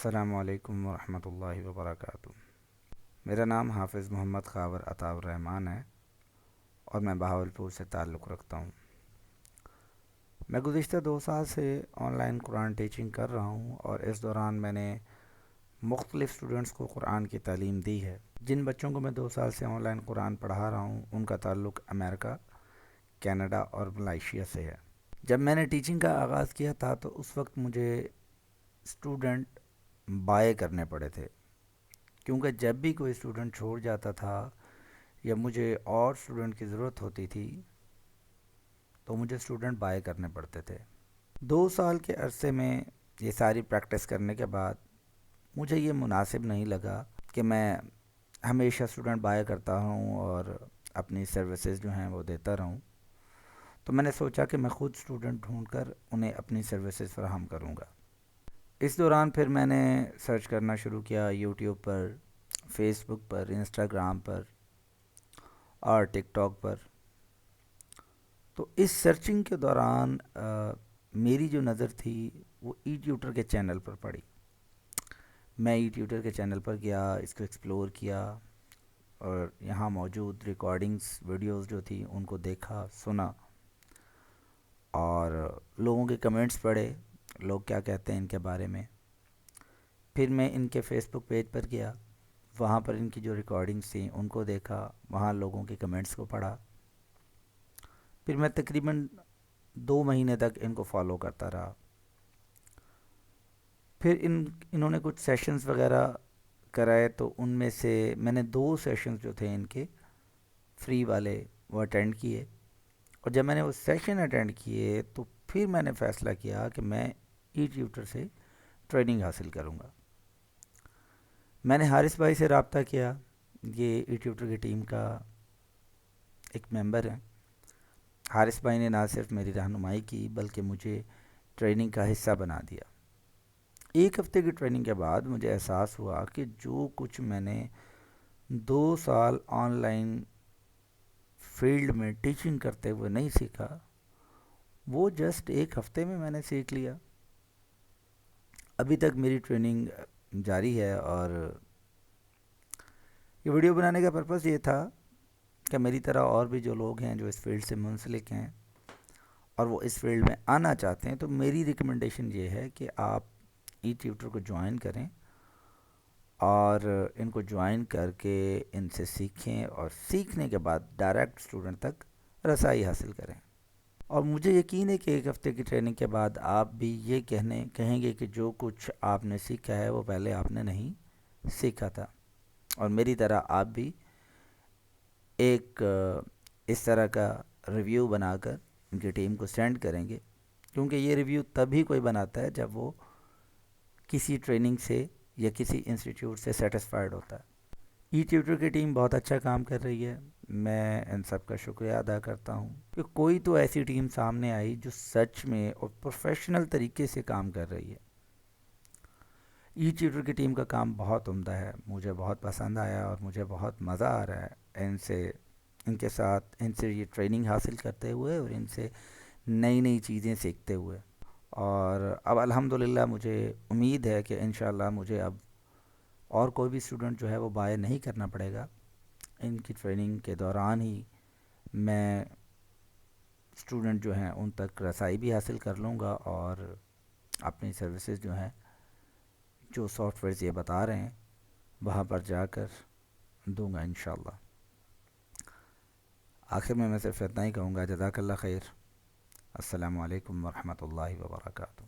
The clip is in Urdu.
السلام علیکم ورحمۃ اللہ وبرکاتہ۔ میرا نام حافظ محمد خاور عطا الرحمن ہے اور میں بہاولپور سے تعلق رکھتا ہوں۔ میں گزشتہ 2 سال سے آن لائن قرآن ٹیچنگ کر رہا ہوں اور اس دوران میں نے مختلف اسٹوڈنٹس کو قرآن کی تعلیم دی ہے۔ جن بچوں کو میں 2 سال سے آن لائن قرآن پڑھا رہا ہوں ان کا تعلق امریکہ، کینیڈا اور ملائیشیا سے ہے۔ جب میں نے ٹیچنگ کا آغاز کیا تھا تو اس وقت مجھے اسٹوڈنٹ بائے کرنے پڑے تھے، کیونکہ جب بھی کوئی اسٹوڈنٹ چھوڑ جاتا تھا یا مجھے اور اسٹوڈنٹ کی ضرورت ہوتی تھی تو مجھے اسٹوڈنٹ بائے کرنے پڑتے تھے۔ 2 سال کے عرصے میں یہ ساری پریکٹس کرنے کے بعد مجھے یہ مناسب نہیں لگا کہ میں ہمیشہ اسٹوڈنٹ بائے کرتا ہوں اور اپنی سروسز جو ہیں وہ دیتا رہوں، تو میں نے سوچا کہ میں خود اسٹوڈنٹ ڈھونڈ کر انہیں اپنی سروسز فراہم کروں گا۔ اس دوران پھر میں نے سرچ کرنا شروع کیا یوٹیوب پر، فیس بک پر، انسٹاگرام پر اور ٹک ٹاک پر۔ تو اس سرچنگ کے دوران میری جو نظر تھی وہ ای ٹیوٹر کے چینل پر پڑی۔ میں ای ٹیوٹر کے چینل پر گیا، اس کو ایکسپلور کیا اور یہاں موجود ریکارڈنگز، ویڈیوز جو تھی ان کو دیکھا، سنا اور لوگوں کے کمنٹس پڑھے، لوگ کیا کہتے ہیں ان کے بارے میں۔ پھر میں ان کے فیس بک پیج پر گیا، وہاں پر ان کی جو ریکارڈنگز تھیں ان کو دیکھا، وہاں لوگوں کے کمنٹس کو پڑھا۔ پھر میں تقریباً 2 مہینے تک ان کو فالو کرتا رہا۔ پھر انہوں نے کچھ سیشنز وغیرہ کرائے تو ان میں سے میں نے 2 سیشنز جو تھے ان کے فری والے وہ اٹینڈ کیے، اور جب میں نے وہ سیشن اٹینڈ کیے تو پھر میں نے فیصلہ کیا کہ میں ای ٹیوٹر سے ٹریننگ حاصل کروں گا۔ میں نے حارث بھائی سے رابطہ کیا، یہ ای ٹیوٹر کی ٹیم کا ایک ممبر ہیں۔ حارث بھائی نے نہ صرف میری رہنمائی کی بلکہ مجھے ٹریننگ کا حصہ بنا دیا۔ 1 ہفتے کی ٹریننگ کے بعد مجھے احساس ہوا کہ جو کچھ میں نے 2 سال آن لائن فیلڈ میں ٹیچنگ کرتے ہوئے نہیں سیکھا، وہ جسٹ 1 ہفتے میں نے سیکھ لیا۔ ابھی تک میری ٹریننگ جاری ہے اور یہ ویڈیو بنانے کا پرپس یہ تھا کہ میری طرح اور بھی جو لوگ ہیں جو اس فیلڈ سے منسلک ہیں اور وہ اس فیلڈ میں آنا چاہتے ہیں، تو میری ریکمنڈیشن یہ ہے کہ آپ ای ٹیوٹر کو جوائن کریں اور ان کو جوائن کر کے ان سے سیکھیں اور سیکھنے کے بعد ڈائریکٹ اسٹوڈنٹ تک رسائی حاصل کریں۔ اور مجھے یقین ہے کہ 1 ہفتے کی ٹریننگ کے بعد آپ بھی یہ کہیں گے کہ جو کچھ آپ نے سیکھا ہے وہ پہلے آپ نے نہیں سیکھا تھا، اور میری طرح آپ بھی ایک اس طرح کا ریویو بنا کر ان کی ٹیم کو سینڈ کریں گے، کیونکہ یہ ریویو تبھی کوئی بناتا ہے جب وہ کسی ٹریننگ سے یا کسی انسٹیٹیوٹ سے سیٹسفائیڈ ہوتا ہے۔ ای ٹیوٹر کی ٹیم بہت اچھا کام کر رہی ہے، میں ان سب کا شکریہ ادا کرتا ہوں کہ کوئی تو ایسی ٹیم سامنے آئی جو سچ میں اور پروفیشنل طریقے سے کام کر رہی ہے۔ ای ٹیوٹر کی ٹیم کا کام بہت عمدہ ہے، مجھے بہت پسند آیا اور مجھے بہت مزہ آ رہا ہے ان کے ساتھ ان سے یہ ٹریننگ حاصل کرتے ہوئے اور ان سے نئی نئی چیزیں سیکھتے ہوئے۔ اور اب الحمدللہ مجھے امید ہے کہ انشاءاللہ مجھے اب اور کوئی بھی اسٹوڈنٹ جو ہے وہ بائے نہیں کرنا پڑے گا۔ ان کی ٹریننگ کے دوران ہی میں اسٹوڈنٹ جو ہیں ان تک رسائی بھی حاصل کر لوں گا اور اپنی سروسز جو ہیں، جو سافٹ ویئرز یہ بتا رہے ہیں، وہاں پر جا کر دوں گا انشاءاللہ۔ آخر میں صرف اتنا ہی کہوں گا، جزاک اللہ خیر۔ السلام علیکم ورحمۃ اللہ وبرکاتہ۔